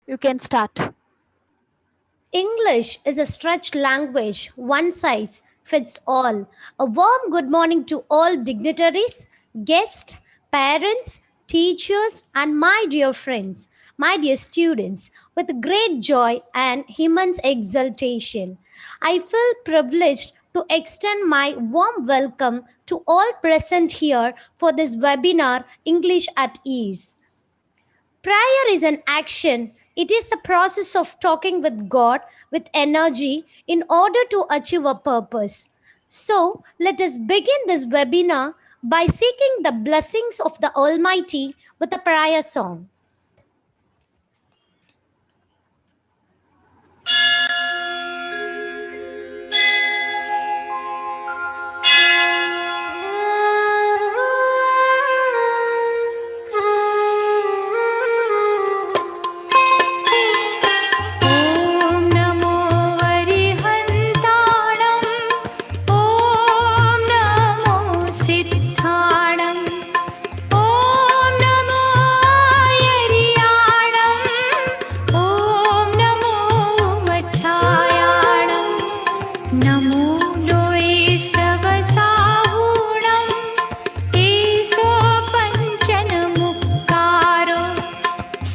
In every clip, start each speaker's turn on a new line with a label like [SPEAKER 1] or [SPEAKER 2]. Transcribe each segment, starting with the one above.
[SPEAKER 1] You can start.
[SPEAKER 2] English is a stretched language, one size fits all. A warm good morning to all dignitaries, guests, parents, teachers, and my dear friends, my dear students. With great joy and immense exultation, I feel privileged to extend my warm welcome to all present here for this webinar, English at Ease. Prayer is an action. It is the process of talking with God with energy in order to achieve a purpose. So, let us begin this webinar by seeking the blessings of the Almighty with a prayer song. ॐ नमो वरिहन्ताणम् ॐ नमो सिद्धाणम् ॐ नमो यरियाणम् ॐ नमो मच्छायाणम् नमो लोये सवसाहूणम् ईशो पञ्चनमुक्कारो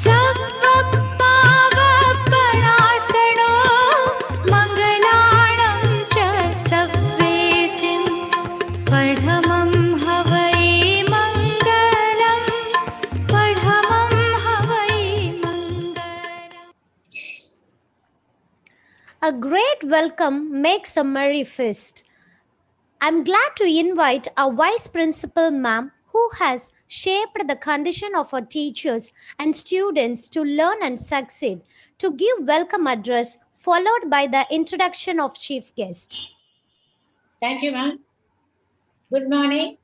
[SPEAKER 2] सत्त्वपावपणासनो मङ्गलाणं च सव्वेसिं पढमं हवै मङ्गलं पढमं हवै मङ्गलम्. A great welcome makes a merry feast. I'm glad to invite our Vice Principal, ma'am, who has shaped the condition of our teachers and students to learn and succeed, to give welcome address followed by the introduction of chief guest.
[SPEAKER 3] Thank you, ma'am. Good morning.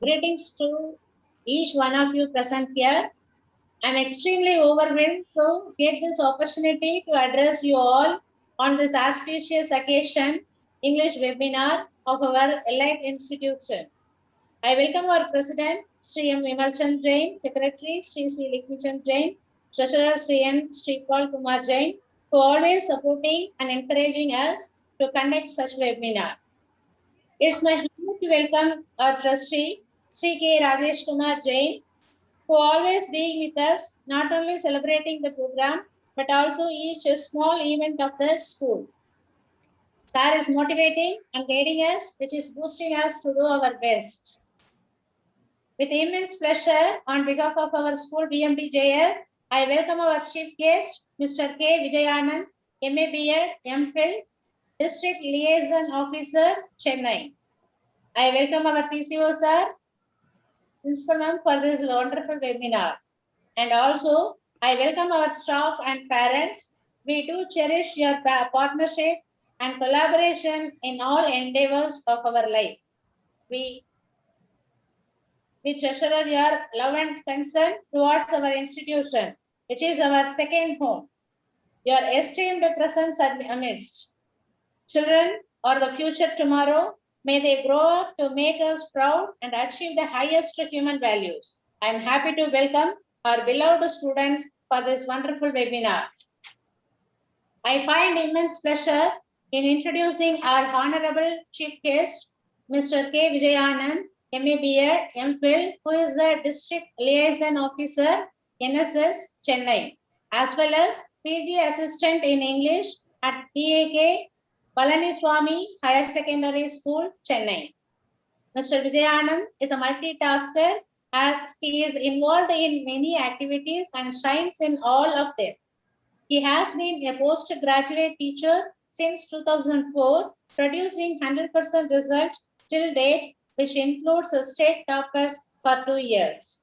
[SPEAKER 3] Greetings to each one of you present here. I'm extremely overwhelmed to get this opportunity to address you all on this auspicious occasion, English webinar of our elite institution. I welcome our President, Sri M. Vimalchand Jain, Secretary, Sri Likhnichand Jain, Treasurer, Sri N. Sri Paul Kumar Jain, who always supporting and encouraging us to conduct such webinar. It's my honor to welcome our trustee, Sri K. Rajesh Kumar Jain, who always being with us, not only celebrating the program, but also each small event of the school. Sir is motivating and guiding us, which is boosting us to do our best. With immense pleasure, on behalf of our school BMTJS, I welcome our chief guest, Mr. K. Vijayanand, MA BEd, MPhil, District Liaison Officer, Chennai. I welcome our TCO sir, Principal ma'am, for this wonderful webinar. And also, I welcome our staff and parents. We do cherish your partnership and collaboration in all endeavors of our life. We treasure your love and concern towards our institution, which is our second home. Your esteemed presence amidst. Children are the future tomorrow. May they grow up to make us proud and achieve the highest human values. I am happy to welcome our beloved students for this wonderful webinar. I find immense pleasure in introducing our honorable chief guest, Mr. K. Vijayanand, MA BEd, MPhil, who is the District Liaison Officer, NSS, Chennai, as well as PG Assistant in English at PAK Palaniswamy Higher Secondary School, Chennai. Mr. Vijayanand is a multitasker as he is involved in many activities and shines in all of them. He has been a postgraduate teacher since 2004, producing 100% result till date, which includes a state toppers for 2 years.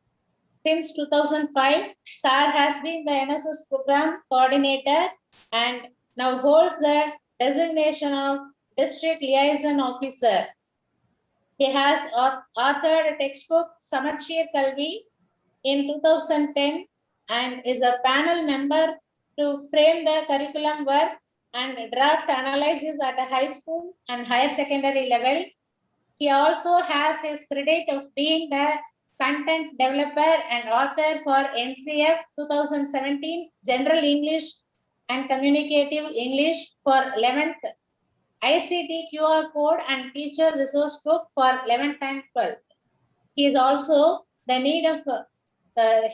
[SPEAKER 3] Since 2005, Sir has been the NSS program coordinator and now holds the designation of District Liaison Officer. He has authored a textbook Samachir Kalvi in 2010 and is a panel member to frame the curriculum work and draft analysis at a high school and higher secondary level. He also has his credit of being the content developer and author for NCF 2017 General English and Communicative English for 11th, ICT QR code and teacher resource book for 11th and 12th. He is also the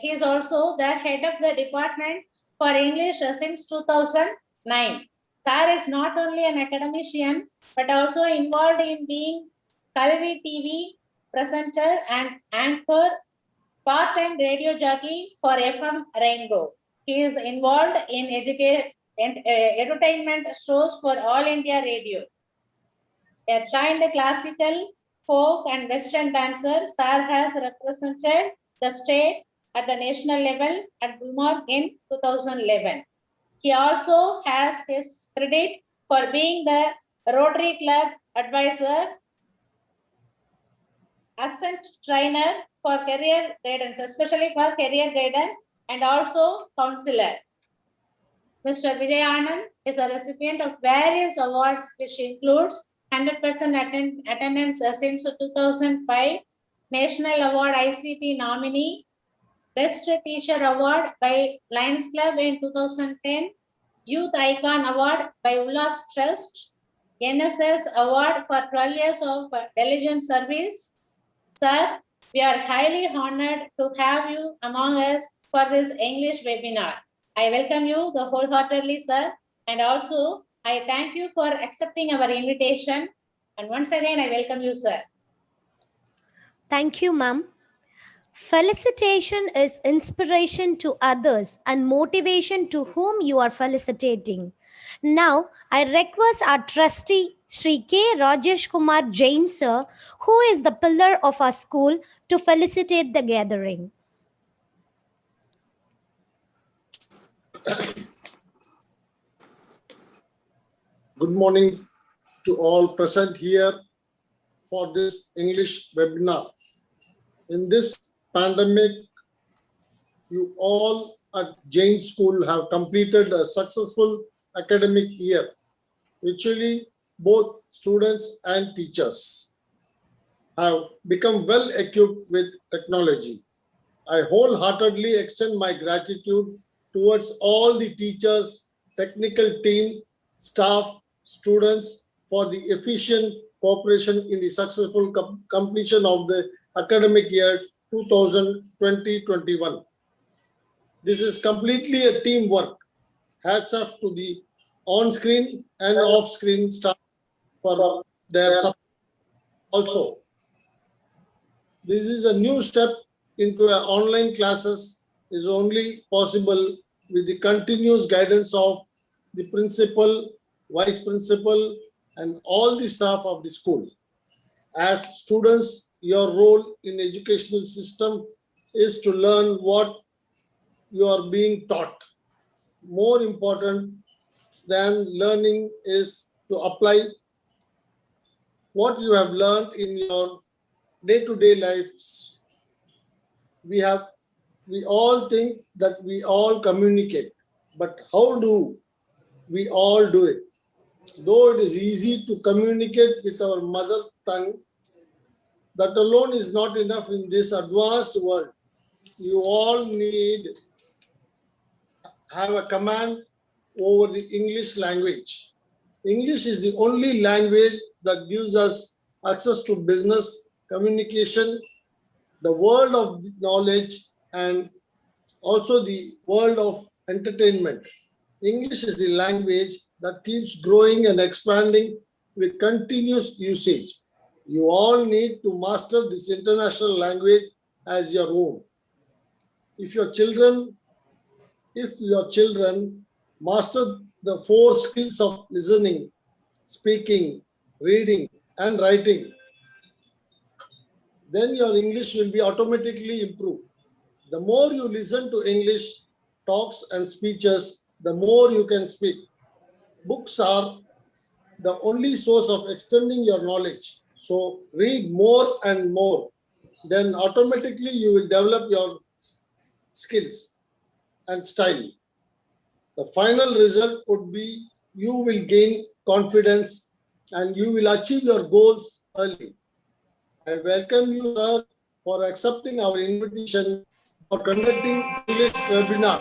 [SPEAKER 3] he is also the head of the department for English since 2009. Sir is not only an academician but also involved in being Kalvi TV presenter and anchor, part-time radio jockey for FM Rainbow. He is involved in entertainment shows for All India Radio. A trained classical, folk and western dancer, Sir has represented the state at the national level at Gulmarg in 2011. He also has his credit for being the Rotary Club advisor, assistant trainer for career guidance, especially for career guidance, and also counselor. Mr. Vijay Anand is a recipient of various awards, which includes 100% attendance since 2005, National Award ICT nominee, Best Teacher Award by Lions Club in 2010, Youth Icon Award by Ullas Trust, NSS Award for 12 years of diligent service. Sir, we are highly honored to have you among us for this English webinar. I welcome you the wholeheartedly, sir, and also I thank you for accepting our invitation. And once again, I welcome you, sir.
[SPEAKER 2] Thank you, ma'am. Felicitation is inspiration to others and motivation to whom you are felicitating. Now, I request our trustee, Sri K. Rajesh Kumar Jain, sir, who is the pillar of our school, to felicitate the gathering.
[SPEAKER 1] Good morning to all present here for this English webinar. In this pandemic, you all at Jain School have completed a successful academic year. Virtually, both students and teachers have become well equipped with technology. I wholeheartedly extend my gratitude towards all the teachers, technical team, staff, students for the efficient cooperation in the successful completion of the academic year 2020-21. This is completely a teamwork. Hats off to the on-screen and off-screen staff for their support also. This is a new step into online classes is only possible with the continuous guidance of the principal, vice principal, and all the staff of the school. As students, your role in educational system is to learn what you are being taught. More important than learning is to apply what you have learned in your day-to-day lives. We all think that we all communicate, but how do we all do it? Though it is easy to communicate with our mother tongue, that alone is not enough in this advanced world. You all need have a command over the English language. English is the only language that gives us access to business, communication, the world of knowledge, and also the world of entertainment. English is the language that keeps growing and expanding with continuous usage. You all need to master this international language as your own. If your children master the 4 skills of listening, speaking, reading, and writing, then your English will be automatically improved. The more you listen to English talks and speeches, the more you can speak. Books are the only source of extending your knowledge. So read more and more. Then automatically you will develop your skills and style. The final result would be you will gain confidence and you will achieve your goals early. I welcome you, sir, for accepting our invitation for conducting English webinar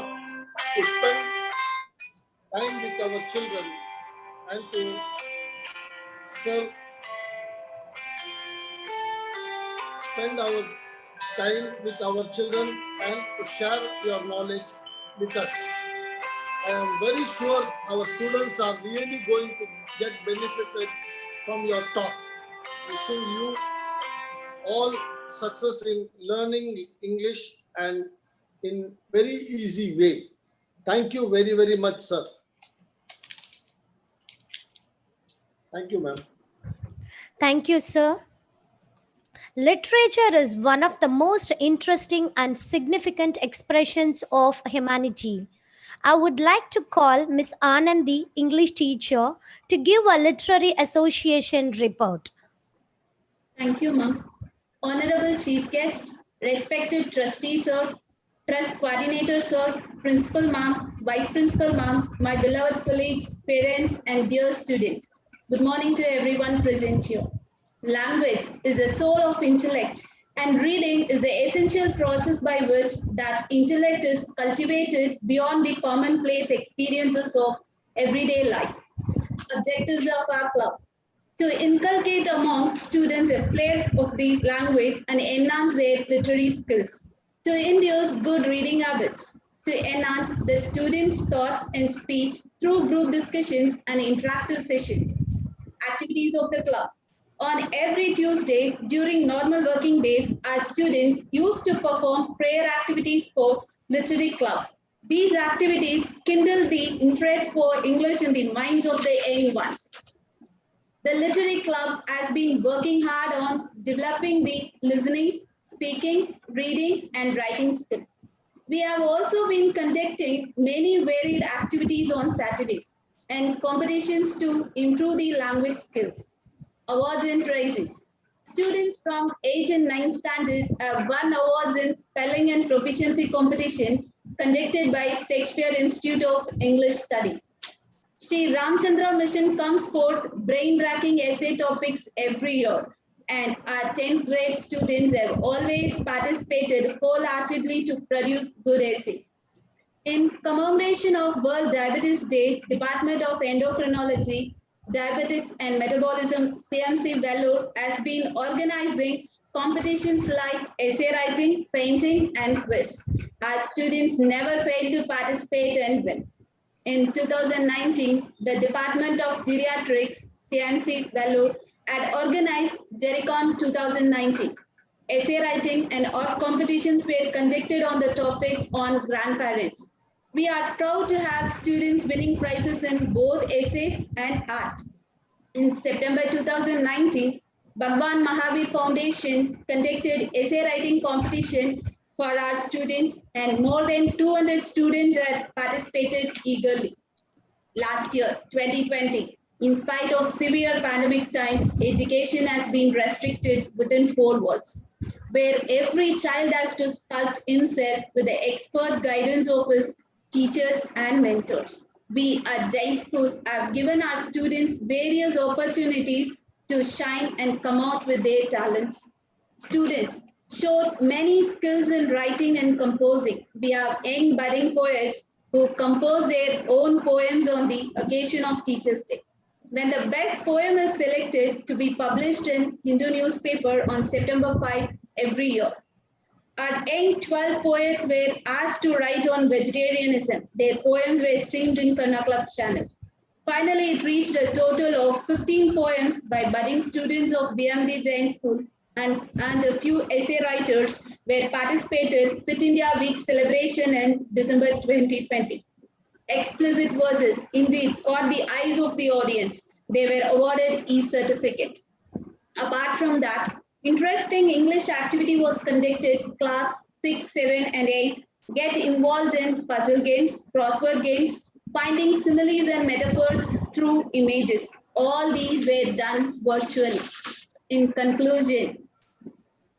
[SPEAKER 1] to spend time with our children and to serve, spend our time with our children and to share your knowledge with us. I am very sure our students are really going to get benefited from your talk. Wishing you all success in learning English and in very easy way. Thank you very, very much, sir. Thank you, ma'am.
[SPEAKER 2] Thank you, sir. Literature is one of the most interesting and significant expressions of humanity. I would like to call Miss Anandi, English teacher, to give a literary association report.
[SPEAKER 4] Thank you, ma'am. Honorable Chief Guest, respected Trustee Sir, Trust Coordinator Sir, Principal Ma'am, Vice Principal Ma'am, my beloved colleagues, parents, and dear students. Good morning to everyone present here. Language is the soul of intellect, and reading is the essential process by which that intellect is cultivated beyond the commonplace experiences of everyday life. Objectives of our club: to inculcate among students a flair of the language and enhance their literary skills, to induce good reading habits, to enhance the students' thoughts and speech through group discussions and interactive sessions. Activities of the club. On every Tuesday during normal working days, our students used to perform prayer activities for literary club. These activities kindle the interest for English in the minds of the young ones. The Literary Club has been working hard on developing the listening, speaking, reading, and writing skills. We have also been conducting many varied activities on Saturdays and competitions to improve the language skills. Awards and prizes. Students from 8th and 9th standard have won awards in spelling and proficiency competition conducted by Shakespeare Institute of English Studies. Sri Ramchandra Mission comes forth brain-racking essay topics every year, and our 10th grade students have always participated wholeheartedly to produce good essays. In commemoration of World Diabetes Day, Department of Endocrinology, Diabetics and Metabolism, CMC Vellore, has been organizing competitions like essay writing, painting, and quiz. Our students never fail to participate and win. In 2019, the Department of Geriatrics, CMC Vellore, had organized Jericon 2019. Essay writing and art competitions were conducted on the topic on grandparents. We are proud to have students winning prizes in both essays and art. In September 2019, Bhagwan Mahavir Foundation conducted essay writing competition for our students, and more than 200 students had participated eagerly. Last year, 2020, in spite of severe pandemic times, education has been restricted within 4 walls, where every child has to sculpt himself with the expert guidance of his teachers and mentors. We at Jain School have given our students various opportunities to shine and come out with their talents. Students showed many skills in writing and composing. We have young budding poets who compose their own poems on the occasion of Teachers' Day. When the best poem is selected to be published in Hindu newspaper on September 5 every year. Our young 12 poets were asked to write on vegetarianism. Their poems were streamed in Karna Club channel. Finally, it reached a total of 15 poems by budding students of BMD Jain School, and a few essay writers were participated Fit India Week celebration in December 2020. Explicit verses indeed caught the eyes of the audience. They were awarded e-certificate. Apart from that, interesting English activity was conducted. Class 6, 7, and 8 get involved in puzzle games, crossword games, finding similes and metaphor through images. All these were done virtually. In conclusion,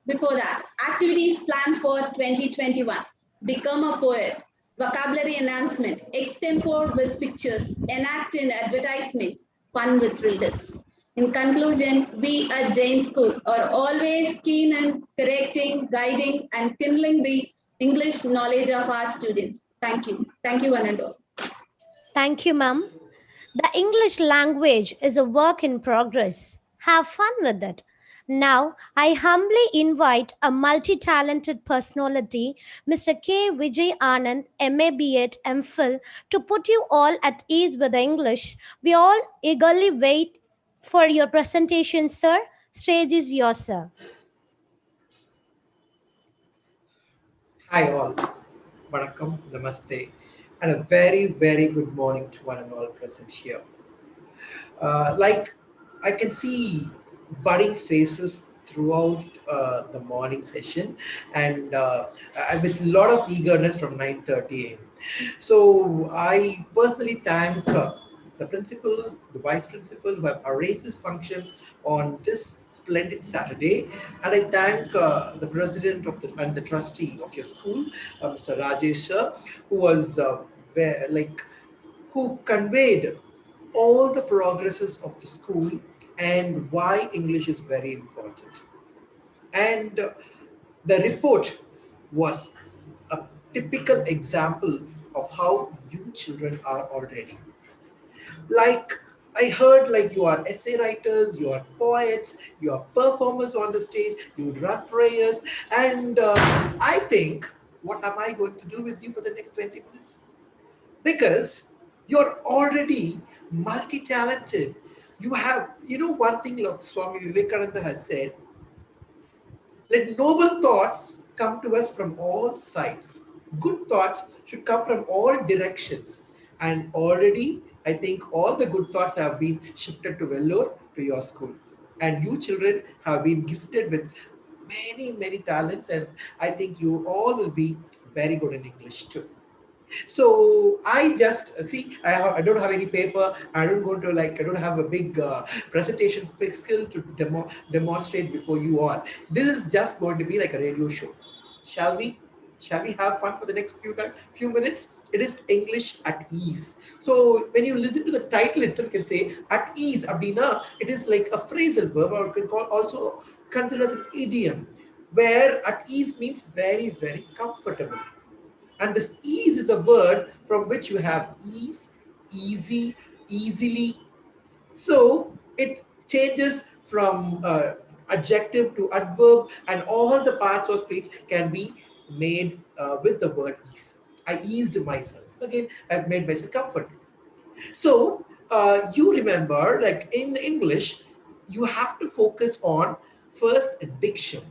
[SPEAKER 4] before that, activities planned for 2021. Become a poet, vocabulary enhancement, extempore with pictures, enact in advertisement, fun with readers. In conclusion, we at Jain School are always keen in correcting, guiding, and kindling the English knowledge of our students. Thank you. Thank you, one and all.
[SPEAKER 2] Thank you, ma'am. The English language is a work in progress. Have fun with it. Now, I humbly invite a multi talented personality, Mr. K. Vijay Anand, MA B.Ed, MPhil, to put you all at ease with English. We all eagerly wait for your presentation, sir. Stage is yours, sir.
[SPEAKER 5] Hi all, Vanakkam, Namaste, and a very, very good morning to one and all present here. Like I can see budding faces throughout the morning session and with a lot of eagerness from 9:30 a.m. So I personally thank the principal, the vice principal who have arranged this function on this splendid Saturday, and I thank the president of the and the trustee of your school, Mr. Rajesh, sir, who was like who conveyed all the progresses of the school and why English is very important. And the report was a typical example of how you children are already. Like I heard, like you are essay writers, you are poets, you are performers on the stage, you run prayers, and I think, what am I going to do with you for the next 20 minutes? Because you're already multi-talented. You have, one thing like Swami Vivekananda has said, let noble thoughts come to us from all sides. Good thoughts should come from all directions. And already, I think all the good thoughts have been shifted to Vellore, to your school. And you children have been gifted with many, many talents. And I think you all will be very good in English too. So I just see I don't have any paper. I don't go to I don't have a big presentation skill to demonstrate before you all. This is just going to be like a radio show. Shall we? Shall we have fun for the next few minutes? It is English at ease. So when you listen to the title itself, you can say at ease. Abdina, it is like a phrasal verb, or you can call also considered as an idiom, where at ease means very, very comfortable. And this ease is a word from which you have ease, easy, easily. So it changes from adjective to adverb, and all the parts of speech can be made with the word ease. I eased myself. So again, I've made myself comfortable. So you remember, like in English, you have to focus on first diction,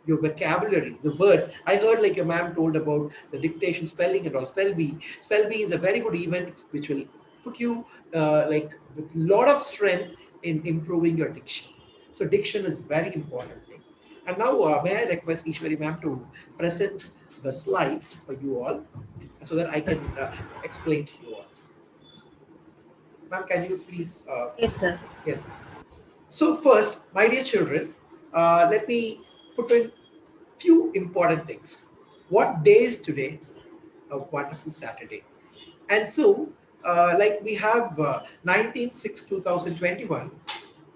[SPEAKER 5] your vocabulary, the words. I heard like your ma'am told about the dictation, spelling, and all. Spell bee. Spell bee is a very good event which will put you like with a lot of strength in improving your diction. So diction is very important thing. And now may I request Ishwari ma'am to present the slides for you all so that I can explain to you all. Ma'am, can you please?
[SPEAKER 6] Yes, sir.
[SPEAKER 5] Yes. So first, my dear children, let me put in few important things. What day is today? A wonderful Saturday. And so, like we have 19/6/2021,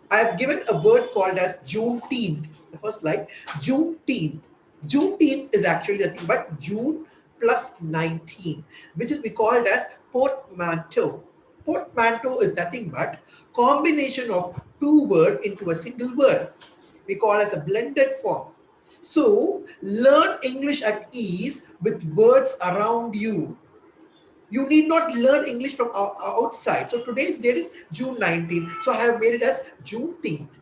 [SPEAKER 5] I have given a word called as Juneteenth. The first slide, Juneteenth. Juneteenth is actually nothing but June plus 19, which is we called as portmanteau. Portmanteau is nothing but combination of two words into a single word. We call as a blended form. So learn English at ease with words around you. You need not learn English from outside. So today's date is June 19th. So I have made it as Juneteenth.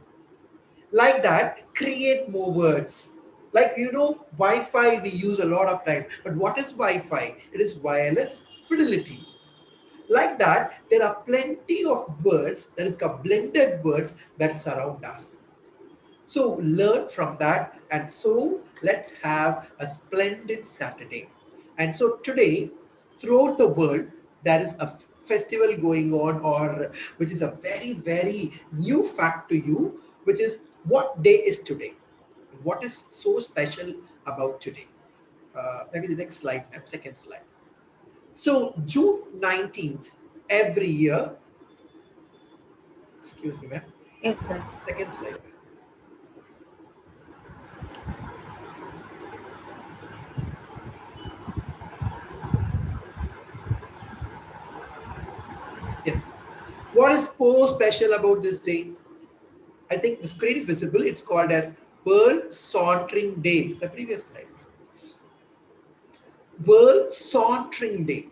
[SPEAKER 5] Like that, create more words. Like, Wi-Fi we use a lot of time. But what is Wi-Fi? It is wireless fidelity. Like that, there are plenty of words, that is called blended words, that surround us. So learn from that. And so let's have a splendid Saturday. And so today, throughout the world, there is a festival going on, or which is a very, very new fact to you, which is what day is today? What is so special about today? Maybe the next slide, second slide. So June 19th, every year, excuse me, ma'am.
[SPEAKER 6] Yes, sir.
[SPEAKER 5] Second slide. Yes. What is so special about this day? I think the screen is visible. It's called as World Sauntering Day. The previous slide. World Sauntering Day.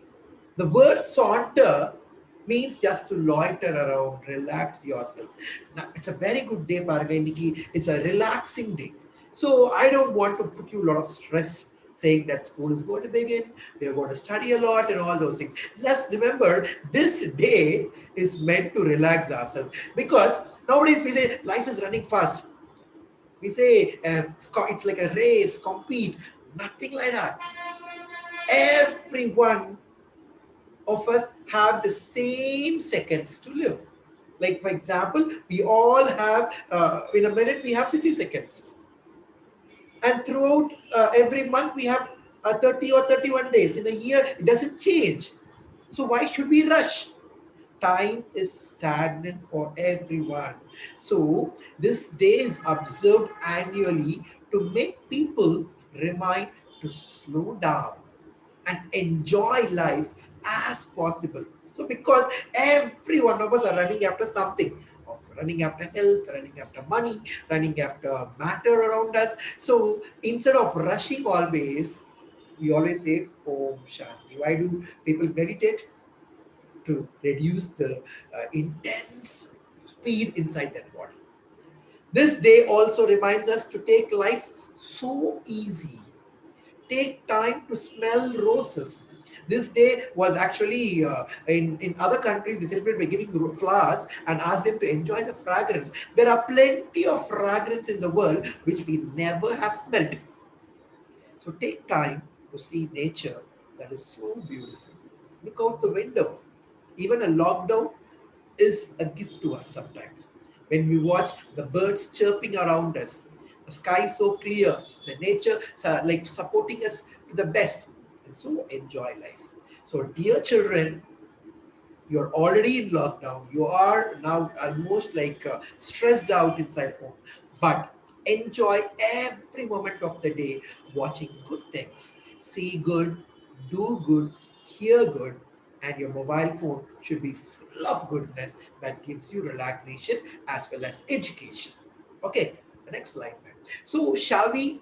[SPEAKER 5] The word saunter means just to loiter around, relax yourself. Now, it's a very good day, Paragaindiki. It's a relaxing day. So I don't want to put you a lot of stress saying that school is going to begin, we are going to study a lot and all those things. Let's remember this day is meant to relax ourselves, because nowadays we say life is running fast. We say it's like a race, compete, nothing like that. Everyone of us have the same seconds to live. Like for example, we all have, in a minute we have 60 seconds. And throughout every month we have 30 or 31 days. In a year, it doesn't change. So why should we rush? Time is stagnant for everyone. So this day is observed annually to make people remind to slow down and enjoy life as possible. So because every one of us are running after something, of running after health, running after money, running after matter around us. So instead of rushing always, we always say Om Shanti. Why do people meditate? To reduce the intense speed inside their body. This day also reminds us to take life so easy. Take time to smell roses. This day was actually in other countries, they celebrate by giving flowers and ask them to enjoy the fragrance. There are plenty of fragrance in the world which we never have smelled. So take time to see nature that is so beautiful. Look out the window. Even a lockdown is a gift to us sometimes. When we watch the birds chirping around us, the sky is so clear, the nature like supporting us to the best, and so enjoy life. So dear children, you're already in lockdown. You are now almost like stressed out inside home, but enjoy every moment of the day watching good things. See good, do good, hear good, and your mobile phone should be full of goodness that gives you relaxation as well as education. Okay, the next slide, ma'am. So shall we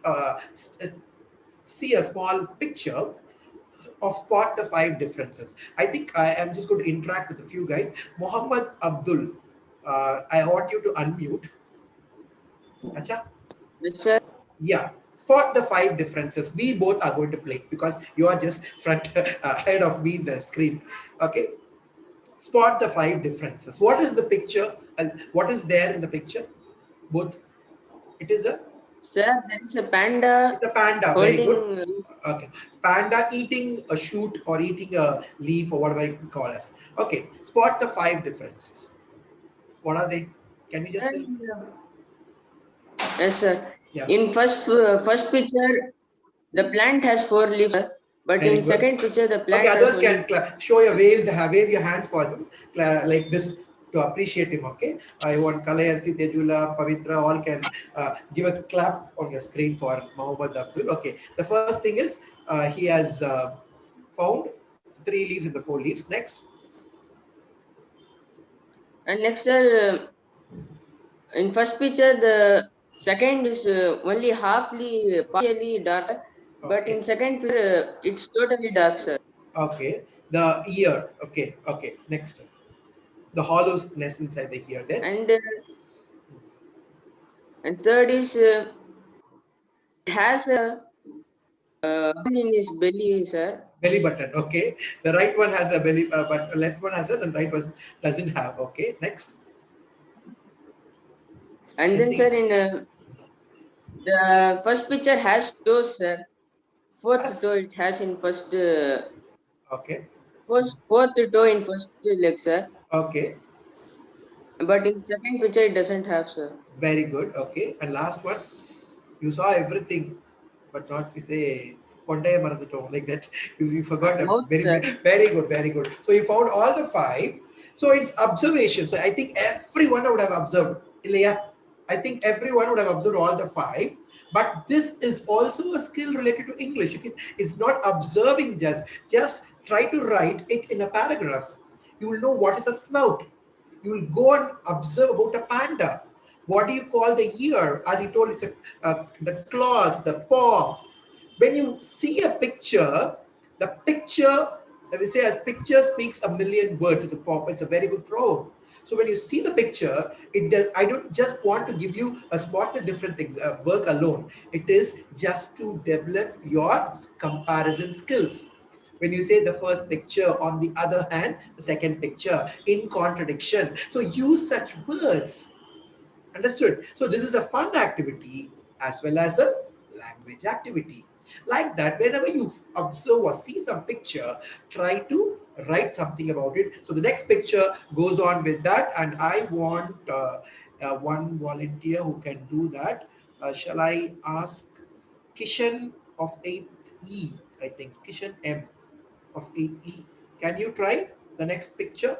[SPEAKER 5] see a small picture of spot the 5 differences? I think I am just going to interact with a few guys. Muhammad Abdul, I want you to unmute. Acha?
[SPEAKER 7] Yes, sir.
[SPEAKER 5] Yeah. Spot the 5 differences. We both are going to play because you are just front ahead of me in the screen. Okay. Spot the 5 differences. What is the picture? What is there in the picture? Both. It is a.
[SPEAKER 7] Sir, there is a panda.
[SPEAKER 5] It's a panda. Very good.
[SPEAKER 7] Holding.
[SPEAKER 5] Okay. Panda eating a shoot or eating a leaf or whatever you call us. Okay. Spot the 5 differences. What are they? Can you just tell?
[SPEAKER 7] Yes, sir.
[SPEAKER 5] Yeah.
[SPEAKER 7] In first picture, the plant has 4 leaves, sir. But
[SPEAKER 5] Very
[SPEAKER 7] in
[SPEAKER 5] good.
[SPEAKER 7] second picture, the plant
[SPEAKER 5] Okay,
[SPEAKER 7] has
[SPEAKER 5] others
[SPEAKER 7] only...
[SPEAKER 5] can show your waves, wave your hands for them, like this to appreciate him. Okay, I want Kalayarsi, Tejula, Pavitra, all can give a clap on your screen for Muhammad Abdul. Okay, the first thing is he has found 3 leaves in the 4 leaves. Next.
[SPEAKER 7] And next, sir, in first picture, the second is only partially dark, but
[SPEAKER 5] Okay.
[SPEAKER 7] in second picture, it's totally dark, sir.
[SPEAKER 5] Okay, the ear. Okay, okay. Next, the hollowness inside the ear. Then.
[SPEAKER 7] And third is it has a in his belly, sir.
[SPEAKER 5] Belly button. Okay, the right one has a belly, but left one has it, and right one doesn't have. Okay, next.
[SPEAKER 7] And then, sir, in the first picture has toes, sir. Fourth toe it has in first.
[SPEAKER 5] Okay.
[SPEAKER 7] Fourth toe in first leg, sir.
[SPEAKER 5] Okay.
[SPEAKER 7] But in second picture it doesn't have, sir.
[SPEAKER 5] Very good. Okay. And last one, you saw everything, but not we say like that. You forgot. Very good. Very good. So you found all the 5. So it's observation. So I think everyone would have observed Ilya, I think everyone would have observed all the 5, but this is also a skill related to English. It's not observing just try to write it in a paragraph. You will know what is a snout. You will go and observe about a panda. What do you call the ear? As he told, it's the claws, the paw. When you see a picture, the picture, we say a picture speaks a million words. It's a very good proverb. So when you see the picture, it does. I don't just want to give you a spot the difference work alone. It is just to develop your comparison skills. When you say the first picture, on the other hand, the second picture, in contradiction. So use such words. Understood? So this is a fun activity as well as a language activity. Like that, whenever you observe or see some picture, try to write something about it. So the next picture goes on with that, and I want one volunteer who can do that. Shall I ask Kishan of 8th E? I think Kishan M of 8th E. Can you try the next picture?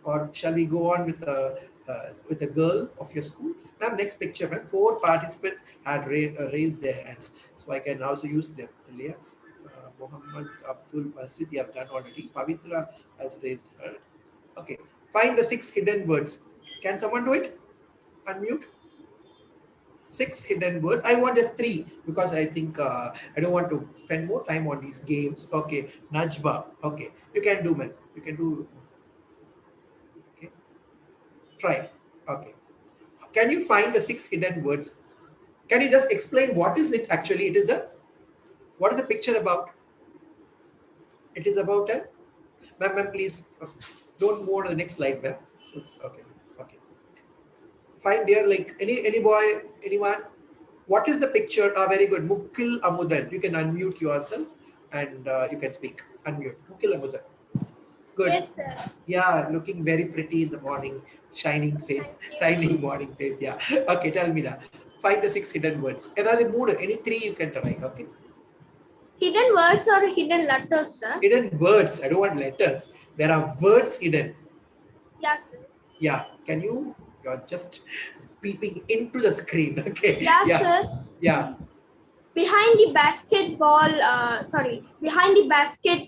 [SPEAKER 5] Or shall we go on with a girl of your school? Ma'am, next picture, ma'am. 4 participants had raised their hands, so I can also use them. Earlier, Muhammad Abdul Basit, you have done already. Pavitra has raised her. Okay, find the 6 hidden words. Can someone do it? Unmute. 6 hidden words. I want just 3 because I think I don't want to spend more time on these games. Okay, Najba. Okay, you can do, man. You can do. Okay, try. Okay. Can you find the 6 hidden words? Can you just explain what is it actually? What is the picture about? It is about a, ma'am, please don't move on to the next slide, ma'am. So okay. Fine, dear. Like any boy, anyone. What is the picture? Very good. Mukil Amudan. You can unmute yourself and you can speak. Unmute. Mukil Amudan. Good.
[SPEAKER 6] Yes, sir.
[SPEAKER 5] Yeah, looking very pretty in the morning. Shining face. Shining morning face. Yeah. Okay, tell me now. Find the 6 hidden words. Any 3 you can try. Okay.
[SPEAKER 6] Hidden words or hidden letters, sir?
[SPEAKER 5] Hidden words. I don't want letters. There are words hidden.
[SPEAKER 6] Yes, sir.
[SPEAKER 5] Yeah. Can you? You're just peeping into the screen. Okay.
[SPEAKER 6] Yes,
[SPEAKER 5] yeah.
[SPEAKER 6] sir.
[SPEAKER 5] Yeah.
[SPEAKER 6] Behind the basketball, behind the basket,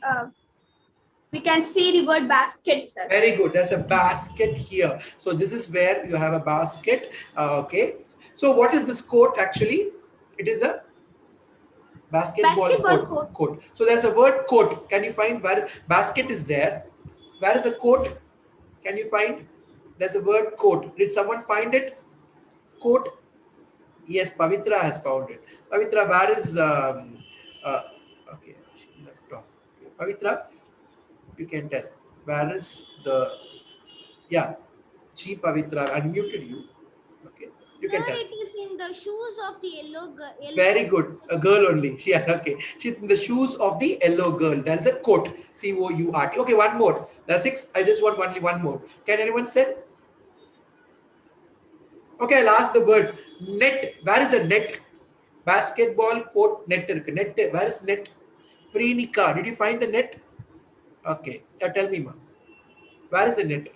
[SPEAKER 6] we can see the word basket, sir.
[SPEAKER 5] Very good. There's a basket here. So this is where you have a basket. Okay. So what is this court actually? It is a basketball court. So there's a word court. Can you find where basket is there? Where is the court? Can you find? There's a word court. Did someone find it? Court. Yes, Pavitra has found it. Pavitra, where is okay, she left off. Okay. Pavitra, you can tell. Where is the G Pavitra unmuted you. Okay. You
[SPEAKER 8] Sir,
[SPEAKER 5] can tell.
[SPEAKER 8] it is in the shoes of the yellow girl.
[SPEAKER 5] Very good. A girl only. Yes, okay. She's in the shoes of the yellow girl. There is a coat. C-O-U-R-T. Okay, one more. There are 6. I just want only one more. Can anyone say? Okay, I'll ask the word. Net. Where is the net? Basketball court net. Net. Where is net? Preenika. Did you find the net? Okay. Tell me, ma'am. Where is the net?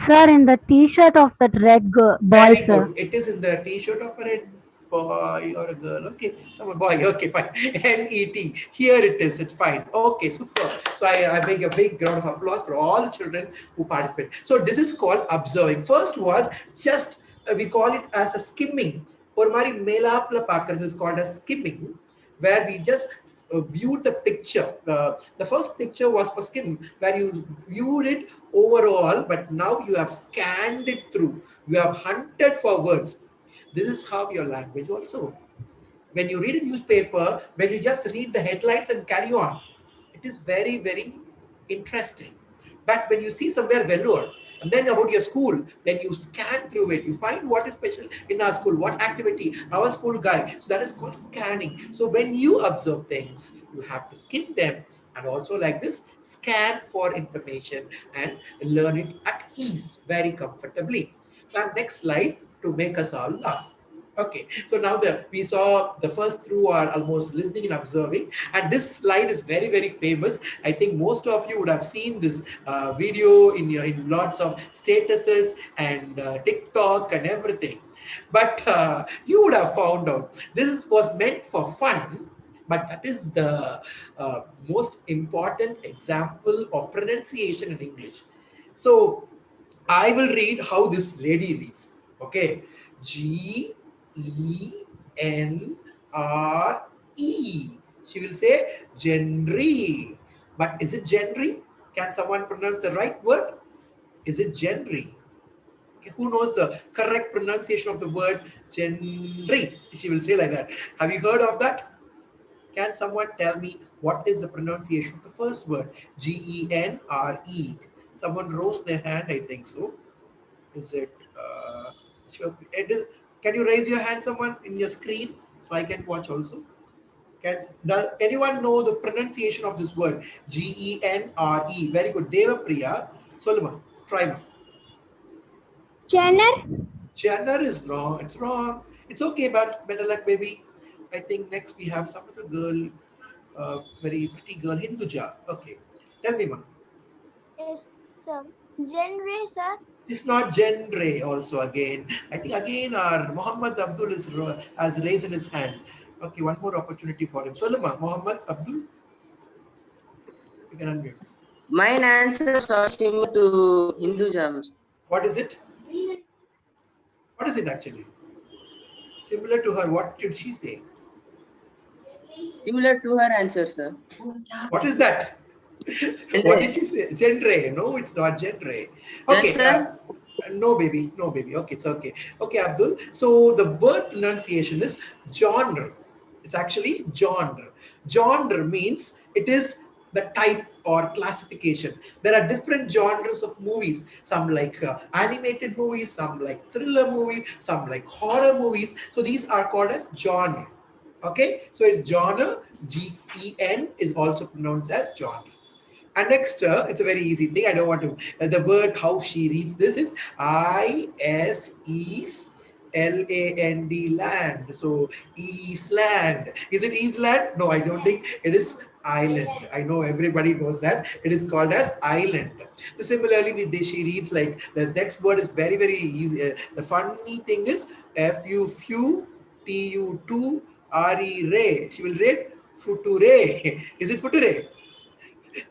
[SPEAKER 9] Sir, in the T-shirt of that red boy,
[SPEAKER 5] Very
[SPEAKER 9] sir.
[SPEAKER 5] good. It is in the T-shirt of a red boy or a girl. Okay, some boy. Okay, fine. N-E-T. Here it is. It's fine. Okay, super. So I make a big round of applause for all the children who participate. So this is called observing. First was just we call it as a skimming. Or mari melapla pakar is called as skimming, where we just viewed the picture. The first picture was for skim, where you viewed it overall, but now you have scanned it through. You have hunted for words. This is how your language also. When you read a newspaper, when you just read the headlines and carry on, it is very, very interesting. But when you see somewhere Vellore, and then about your school, then you scan through it. You find what is special in our school, what activity, our school guide. So that is called scanning. So when you observe things, you have to skim them and also like this, scan for information and learn it at ease, very comfortably. Now, next slide to make us all laugh. Okay, so now we saw the first through are almost listening and observing, and this slide is very, very famous. I think most of you would have seen this video in lots of statuses and TikTok and everything. But you would have found out this was meant for fun, but that is the most important example of pronunciation in English. So I will read how this lady reads. Okay, G E N R E. She will say Genry. But is it Genry? Can someone pronounce the right word? Is it Genry? Okay, who knows the correct pronunciation of the word Genry? She will say like that. Have you heard of that? Can someone tell me what is the pronunciation of the first word? Genre. Someone rose their hand, I think so. Is it sure it is? Can you raise your hand, someone, in your screen, so I can watch also? Does anyone know the pronunciation of this word? Genre. Very good. Deva Priya. Soluma. Try ma.
[SPEAKER 6] Jenner.
[SPEAKER 5] Jenner is wrong. It's wrong. It's okay, but better luck, baby. I think next we have some other girl, very pretty girl, Hinduja. Okay. Tell me, ma.
[SPEAKER 8] Yes, sir. Genre, sir.
[SPEAKER 5] It's not genre also again. I think again our Muhammad Abdul has raised his hand. Okay, one more opportunity for him. Soluma, Muhammad Abdul. You can unmute.
[SPEAKER 7] Mine answers are similar to Hinduism.
[SPEAKER 5] What is it? What is it actually? Similar to her, what did she say?
[SPEAKER 7] Similar to her answer, sir.
[SPEAKER 5] What is that? What did she say? Genre. No, it's not genre. Okay.
[SPEAKER 7] Yes, sir.
[SPEAKER 5] No, baby. No, baby. Okay, it's okay. Okay, Abdul. So the word pronunciation is genre. It's actually genre. Genre means it is the type or classification. There are different genres of movies. Some like animated movies, some like thriller movies, some like horror movies. So these are called as genre. Okay, so it's genre. Gen is also pronounced as genre. And next, it's a very easy thing. I don't want to. The word how she reads this is I-S-E-L-A-N-D land. So Eastland. Is it Eastland? No, I don't think it is island. I know everybody knows that. It is called as island. So similarly, with this, she reads like the next word is very, very easy. The funny thing is F-U-Few, T-U-2, R-E-Re. She will read future. Is it future?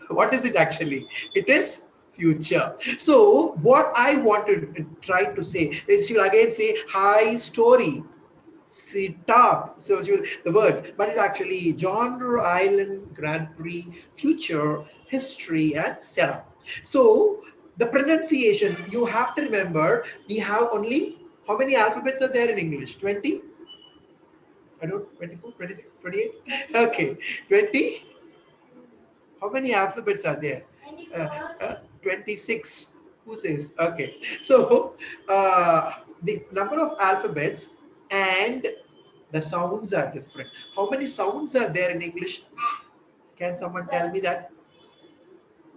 [SPEAKER 5] What is it actually? It is future. So what I want to try to say is she will again say high story, sit up. So she will, the words, but it's actually genre, island, Grand Prix, future, history, and setup. So the pronunciation, you have to remember, we have only, how many alphabets are there in English? 20? I don't, 24, 26, 28? Okay, 20? How many alphabets are there? 26. Who says? Okay. So the number of alphabets and the sounds are different. How many sounds are there in English? Can someone tell me that?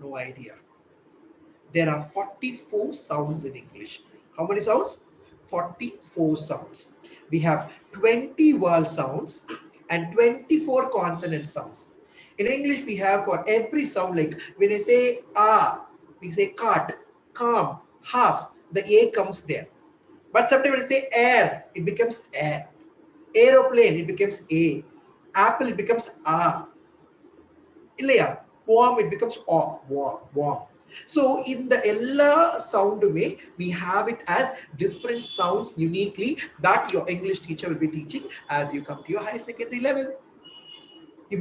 [SPEAKER 5] No idea. There are 44 sounds in English. How many sounds? 44 sounds. We have 20 vowel sounds and 24 consonant sounds. In English, we have for every sound, like when I say ah, we say cart, calm, half, the A comes there. But sometimes when I say air, it becomes air. Aeroplane, it becomes A. Apple, it becomes A. Ilaya, warm, it becomes O, warm. So in the Ella sound way, we have it as different sounds uniquely that your English teacher will be teaching as you come to your higher secondary level. You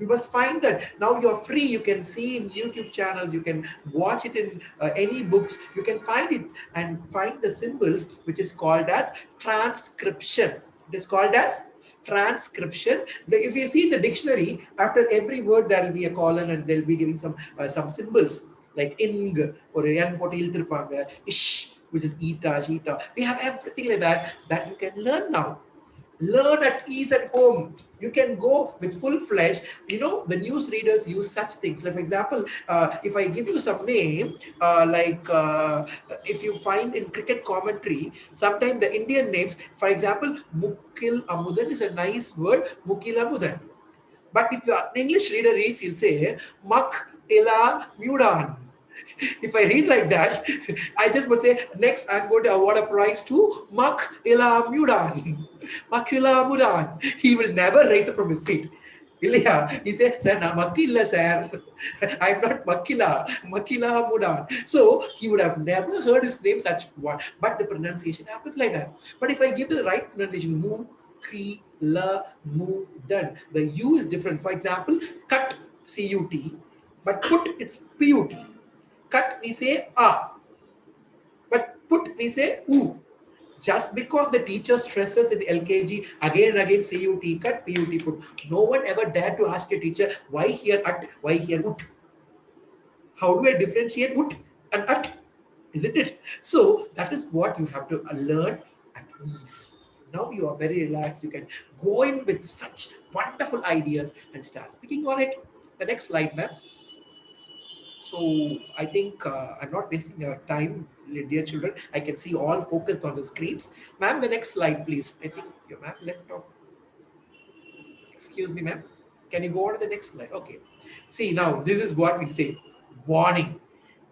[SPEAKER 5] must find that now you're free. You can see in YouTube channels, you can watch it in any books, you can find it and find the symbols, which is called as transcription. It is called as transcription. If you see the dictionary, after every word there will be a colon and they'll be giving some symbols like ing or ish, which is eta, shita. We have everything like that you can learn now. Learn at ease at home. You can go with full flesh. You know, the news readers use such things. Like, for example, if I give you some name, if you find in cricket commentary, sometimes the Indian names, for example, Mukil Amudan is a nice word, Mukil Amudan. But if an English reader reads, he'll say, Mak Ila Mudan. If I read like that, I just would say, next I'm going to award a prize to Mak Ila Mudan. Makila Mudan. He will never raise up from his seat. He said, Sir, na Makila, sir. I'm not Makila Mudan. So he would have never heard his name such one. But the pronunciation happens like that. But if I give the right pronunciation, Mukila Mudan, the U is different. For example, cut C-U-T, but put it's P-U-T. Cut we say A, but put we say U. Just because the teacher stresses in LKG again and again CUT, cut, PUT, put. No one ever dared to ask a teacher, why here at, why here ut? How do I differentiate ut and at? Isn't it? So that is what you have to learn at ease. Now you are very relaxed. You can go in with such wonderful ideas and start speaking on it. The next slide, ma'am. So I think I'm not wasting your time, dear children. I can see all focused on the screens. Ma'am, the next slide, please. I think your ma'am left off. Excuse me, ma'am. Can you go on to the next slide? Okay. See, now this is what we say. Warning,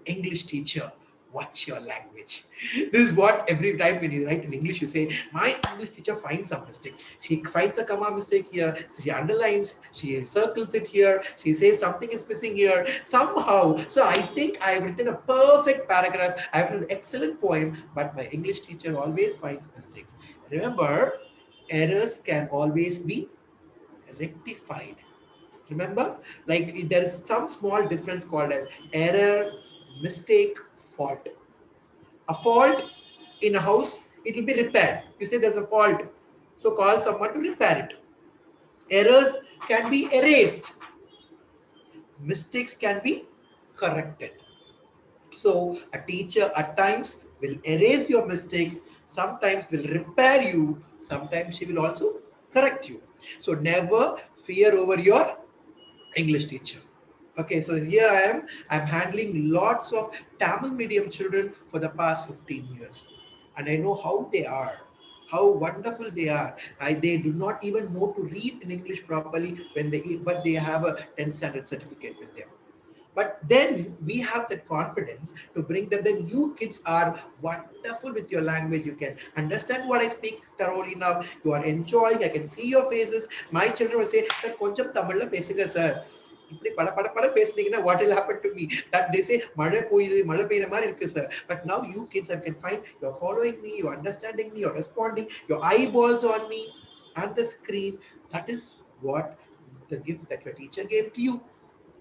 [SPEAKER 5] English teacher, watch your language. This is what every time when you write in English, you say, my English teacher finds some mistakes. She finds a comma mistake here. She underlines, she circles it here. She says something is missing here somehow. So I think I've written a perfect paragraph. I've written an excellent poem, but my English teacher always finds mistakes. Remember, errors can always be rectified. Remember, like there is some small difference called as error, mistake, fault. A fault in a house, it will be repaired. You say there's a fault, so call someone to repair it. Errors can be erased. Mistakes can be corrected. So a teacher at times will erase your mistakes, sometimes will repair you, sometimes she will also correct you. So never fear over your English teacher. Okay, so here I'm handling lots of Tamil medium children for the past 15 years. And I know how they are, how wonderful they are. They do not even know to read in English properly but they have a 10th standard certificate with them. But then we have that confidence to bring them. Then you kids are wonderful with your language. You can understand what I speak thoroughly now. You are enjoying. I can see your faces. My children will say, Sir, konjam Tamil pesuga, sir. What will happen to me? That they say, sir. But now you kids, I can find you're following me, you're understanding me, you're responding, your eyeballs on me and the screen. That is what the gift that your teacher gave to you.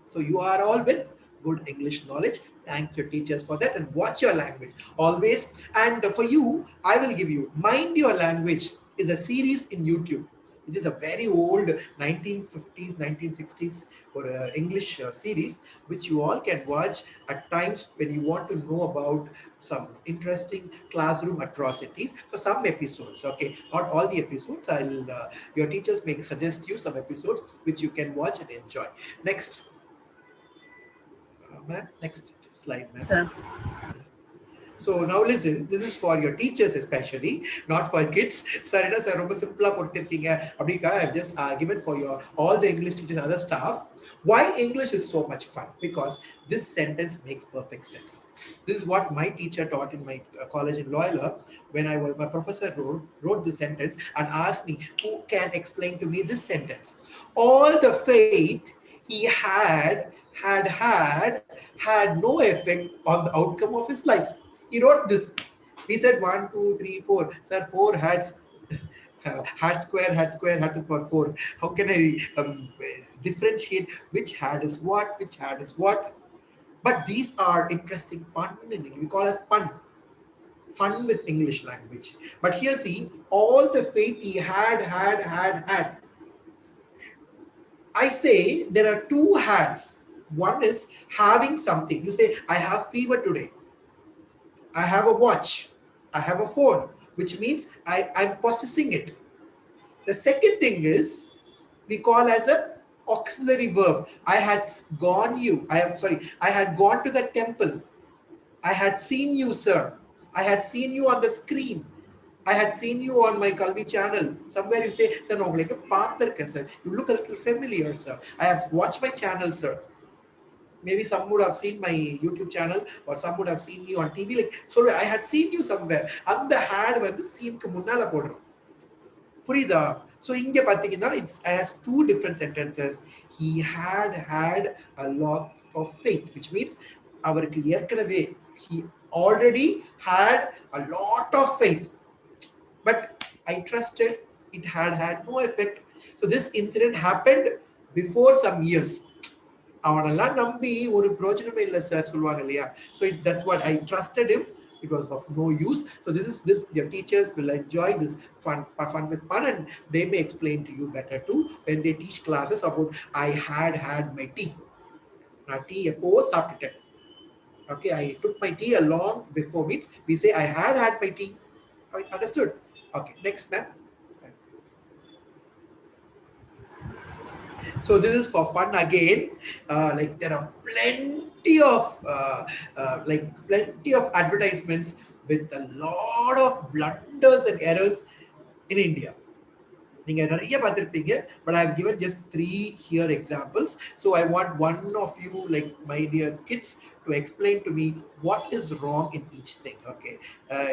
[SPEAKER 5] So you are all with good English knowledge. Thank your teachers for that, and watch your language always. And for you, I will give you Mind Your Language is a series in YouTube. It is a very old 1950s, 1960s or English series, which you all can watch at times when you want to know about some interesting classroom atrocities for some episodes. Okay, not all the episodes. Your teachers may suggest you some episodes which you can watch and enjoy. Next. Ma'am, next slide, ma'am.
[SPEAKER 10] Sir.
[SPEAKER 5] So now listen, this is for your teachers especially, not for kids. Sir, simple. I've just given for your all the English teachers, other staff. Why English is so much fun? Because this sentence makes perfect sense. This is what my teacher taught in my college in Loyola. When my professor wrote this sentence and asked me, who can explain to me this sentence? All the faith he had no effect on the outcome of his life. He wrote this. He said 1, 2, 3, 4. Sir, 4 hats. Hat square, hat is for 4. How can I differentiate which hat is what, which hat is what? But these are interesting pun in English. We call it pun. Fun with English language. But here see, all the faith he had. I say there are 2 hats. One is having something. You say, I have fever today. I have a watch. I have a phone, which means I'm possessing it. The second thing is we call as a auxiliary verb. I had gone you. I am sorry. I had gone to the temple. I had seen you, sir. I had seen you on the screen. I had seen you on my Kalvi channel. Somewhere you say, sir, no, like a partner, sir. You look a little familiar, sir. I have watched my channel, sir. Maybe some would have seen my YouTube channel or some would have seen you on TV. Like, so I had seen you somewhere. And the had when the scene munnala podrom. புரியுதா so இங்க பாத்தீங்கன்னா it's has two different sentences. He had a lot of faith, which means அவருக்கு ஏற்கனவே he already had a lot of faith, but I trusted it had no effect. So this incident happened before some years. அவனெல்லாம் நம்பி ஒரு பிரயோஜனமே இல்லை sir சொல்லுவாங்க இல்லையா. So that's what I trusted him. It was of no use. So this your teachers will enjoy this fun with fun, and they may explain to you better too when they teach classes about I had my tea. Now tea எப்போ சாப்பிட்டுட்டேன். Okay, I took my tea along before means we say I had my tea. Understood? Okay, next ma'am. So this is for fun again. Like there are plenty of advertisements with a lot of blunders and errors in India. But I have given just 3 here examples. So I want one of you, like my dear kids, to explain to me what is wrong in each thing. Okay,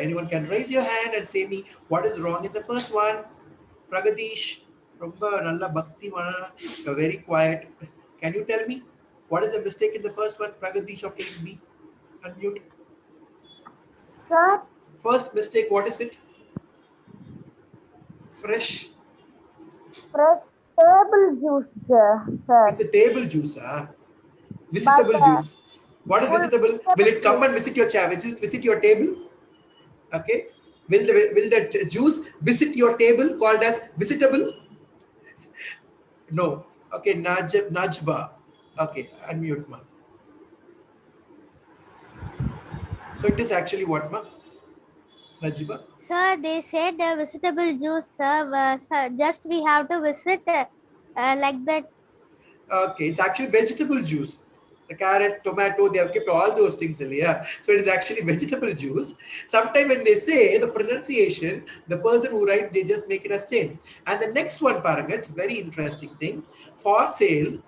[SPEAKER 5] anyone can raise your hand and say me what is wrong in the first one. Pragadish, ரொம்ப நல்ல பக்திமான, very quiet. Can you tell me what is the mistake in the first one? Pragadish of taking B. Unmute.
[SPEAKER 9] Sir,
[SPEAKER 5] First mistake, what is it? Fresh
[SPEAKER 9] table juice, sir.
[SPEAKER 5] It's a table juice, vegetable juice. What is vegetable? Will it come and visit your chair? Visit your table? Okay. Will the juice visit your table, called as visitable? No. Okay, Najba. Okay, unmute ma. So it is actually what ma? Najba?
[SPEAKER 8] Sir, they said vegetable juice, sir. Just we have to visit like that.
[SPEAKER 5] Okay, it's actually vegetable juice. The carrot, tomato, they have kept all those things in here. So it is actually vegetable juice. Sometimes when they say the pronunciation, the person who write, they just make it as change. And the next one, Paranga, it's very interesting thing. For sale,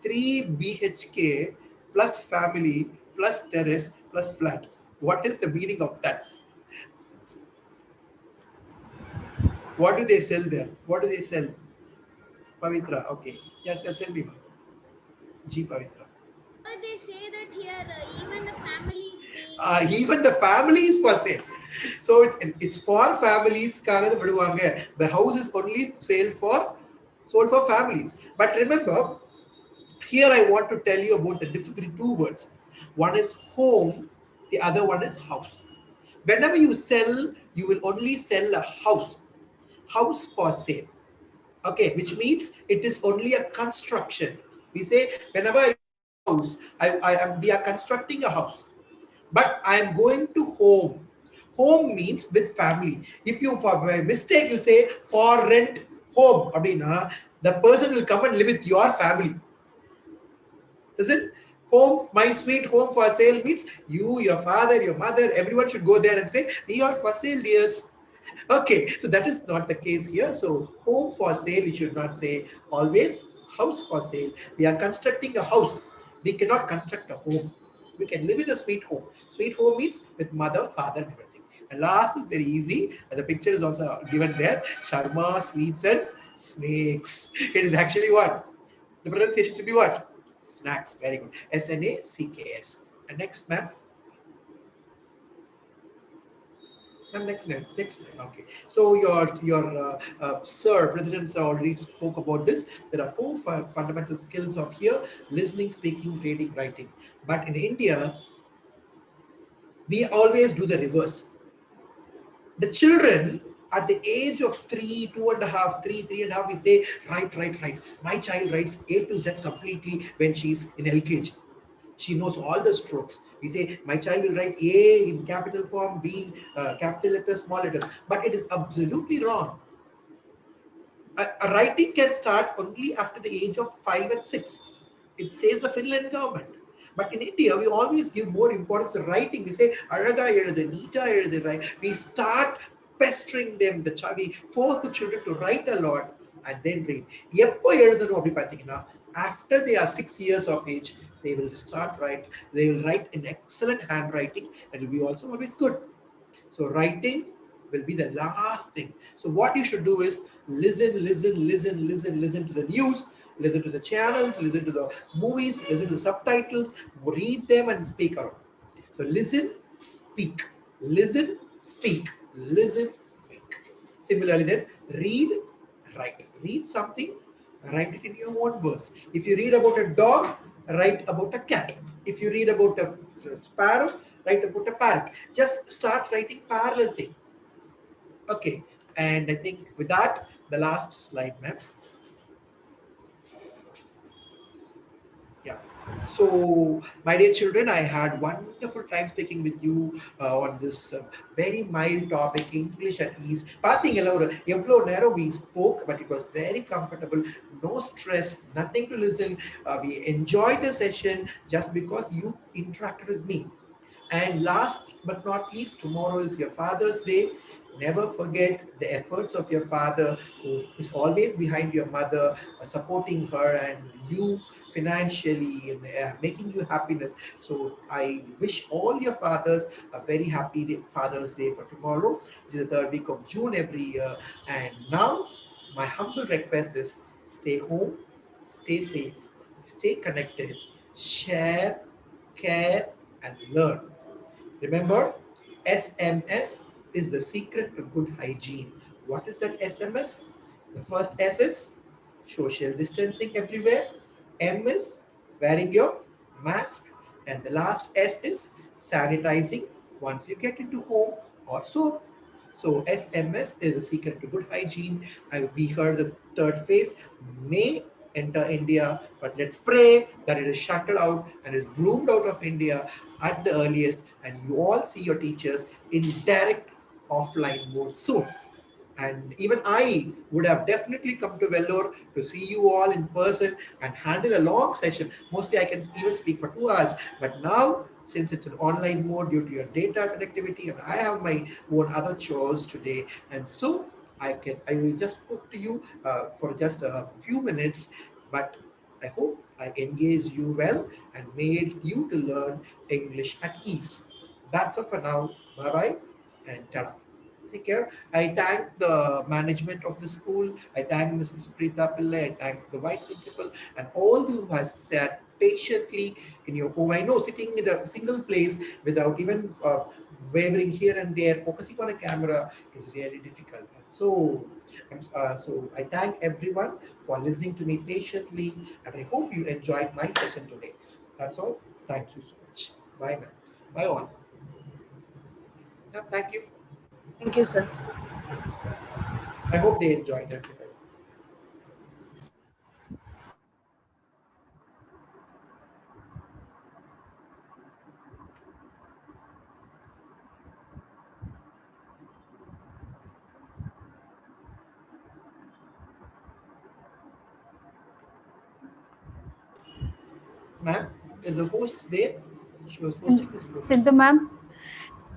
[SPEAKER 5] 3 BHK plus family plus terrace plus flat. What is the meaning of that? What do they sell there? What do they sell? Pavitra, okay. Yes, tell me. G Pavitra.
[SPEAKER 8] They say that here even the family is
[SPEAKER 5] even the family is for sale. So it's for families. The house is only sold for families. But remember, here I want to tell you about the different 2 words. One is home, the other one is house. Whenever you sell, you will only sell a house for sale. Okay, which means it is only a construction. We say whenever we are constructing a house, but I am going to home. Home means with family. If you for by mistake you say for rent home, the person will come and live with your family. Listen, home, my sweet home for sale means you, your father, your mother, everyone should go there and say we are for sale, dears. Okay, so that is not the case here. So home for sale, we should not say always. House for sale, we are constructing a house. We cannot construct a home. We can live in a sweet home. Sweet home means with mother, father, and everything. And last is very easy. The picture is also given there. Sharma, sweets and snakes. It is actually what? The pronunciation should be what? Snacks. Very good. SNACKS. And next, ma'am. Next. Okay. So your sir, President sir already spoke about this. There are 4 fundamental skills of here: listening, speaking, reading, writing. But in India, we always do the reverse. The children at the age of 3, 2.5, 3.5, we say write. My child writes A to Z completely when she's in LKG. She knows all the strokes. We say, my child will write A in capital form, B capital letters, small letters. But it is absolutely wrong. A writing can start only after the age of 5 and 6. It says the Finland government. But in India, we always give more importance to writing. We say, Araga எழுது, neeta எழுது, right? We start pestering them. We force the children to write a lot and then read. எப்போ எழுதணும் அப்படி பார்த்தீங்கன்னா, after they are 6 years of age, they will start write. They will write in excellent handwriting. It will be also always good. So writing will be the last thing. So what you should do is listen to the news, listen to the channels, listen to the movies, listen to the subtitles, read them and speak out. So listen, speak, listen, speak, listen, speak. Similarly then, read, write. Read something, write it in your own verse. If you read about a dog, write about a cat. If you read about a sparrow, write about a parrot. Just start writing parallel thing. Okay, and I think with that, the last slide, ma'am. Yeah. So, my dear children, I had wonderful time speaking with you on this very mild topic, English at ease. We spoke, but it was very comfortable, no stress, nothing to listen. We enjoyed the session just because you interacted with me. And last but not least, tomorrow is your Father's Day. Never forget the efforts of your father, who is always behind your mother, supporting her and you financially and making you happiness. So I wish all your fathers a very happy Father's Day for tomorrow. It is the 3rd week of June every year. And now my humble request is stay home, stay safe, stay connected, share, care, and learn. Remember, SMS is the secret to good hygiene. What is that SMS? The first S is social distancing everywhere. M is wearing your mask. And the last S is sanitizing once you get into home or soap. So SMS is the secret to good hygiene. We heard the 3rd phase may enter India, but let's pray that it is shuttered out and is broomed out of India at the earliest, and you all see your teachers in direct offline mode soon. And even I would have definitely come to Vellore to see you all in person and handle a long session. Mostly I can even speak for 2 hours, but now since it's an online mode due to your data connectivity, and I have my own other chores today, and so I will just put to you for just a few minutes, but I hope I engaged you well and made you to learn English at ease. That's all for now. Bye-bye and ta-da. Take care. I thank the management of the school. I thank Mrs. Preeta Pillai. I thank the vice principal and all who has sat patiently in your home. I know sitting in a single place without even wavering here and there, focusing on a camera is really difficult. So I thank everyone for listening to me patiently, and I hope you enjoyed my session today. That's all. Thank you so much. Bye, ma'am. Bye all. Yeah, thank you.
[SPEAKER 10] Thank you, sir.
[SPEAKER 5] I hope they enjoyed it. Ma'am, is the host there? She was hosting this program.
[SPEAKER 10] Sidhu, ma'am.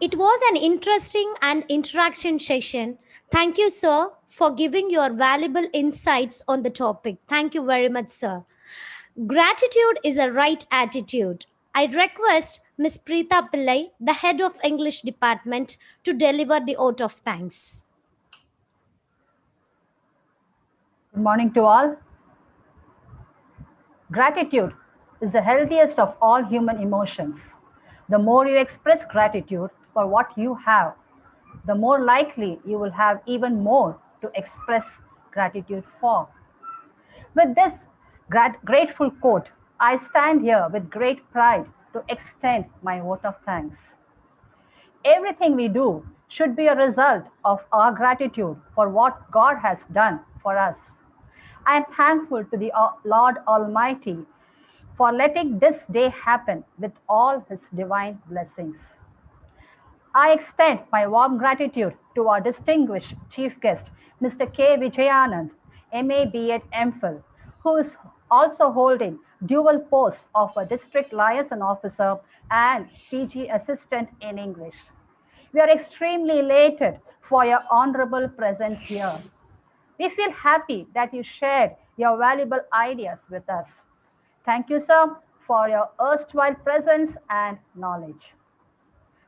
[SPEAKER 2] It was an interesting and interaction session. Thank you, sir, for giving your valuable insights on the topic. Thank you very much, sir. Gratitude is a right attitude. I request Ms. Preeta Pillai, the head of English department, to deliver the vote of thanks.
[SPEAKER 10] Good morning to all. Gratitude is the healthiest of all human emotions. The more you express gratitude for what you have, the more likely you will have even more to express gratitude for. With this grateful quote, I stand here with great pride to extend my vote of thanks. Everything we do should be a result of our gratitude for what God has done for us. I am thankful to the Lord Almighty for letting this day happen with all his divine blessings. I extend my warm gratitude to our distinguished chief guest, Mr. K. Vijayanand, MA B.Ed MPhil, who is also holding dual posts of a district liaison officer and PG assistant in English. We are extremely elated for your honorable presence here. We feel happy that you shared your valuable ideas with us. Thank you, sir, for your erstwhile presence and knowledge.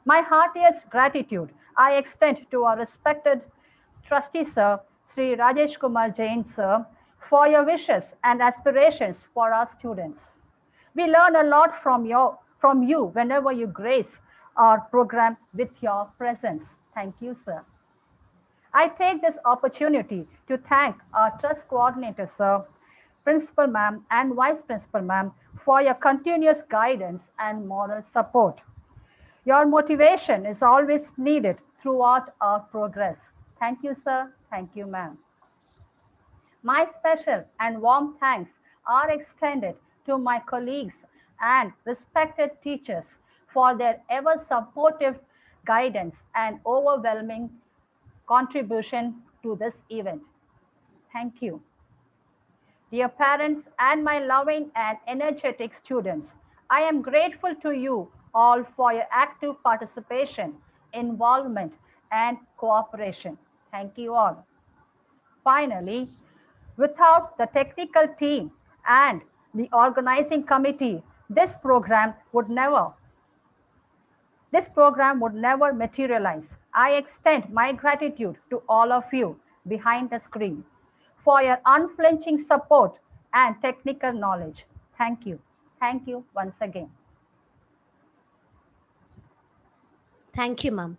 [SPEAKER 10] My heartiest gratitude I extend to our respected trustee, sir, Sri Rajesh Kumar Jain, sir, for your wishes and aspirations for our students. We learn a lot from you whenever you grace our program with your presence. Thank you, sir. I take this opportunity to thank our trust coordinator, sir, principal ma'am, and vice principal ma'am for your continuous guidance and moral support. Your motivation is always needed throughout our progress. Thank you, sir. Thank you, ma'am. My special and warm thanks are extended to my colleagues and respected teachers for their ever supportive guidance and overwhelming contribution to this event. Thank you. Dear parents and my loving and energetic students, I am grateful to you all for your active participation, involvement, and cooperation. Thank you all. Finally, without the technical team and the organizing committee, this program would never materialize. I extend my gratitude to all of you behind the screen for your unflinching support and technical knowledge. Thank you. Thank you once again.
[SPEAKER 2] Thank you, ma'am.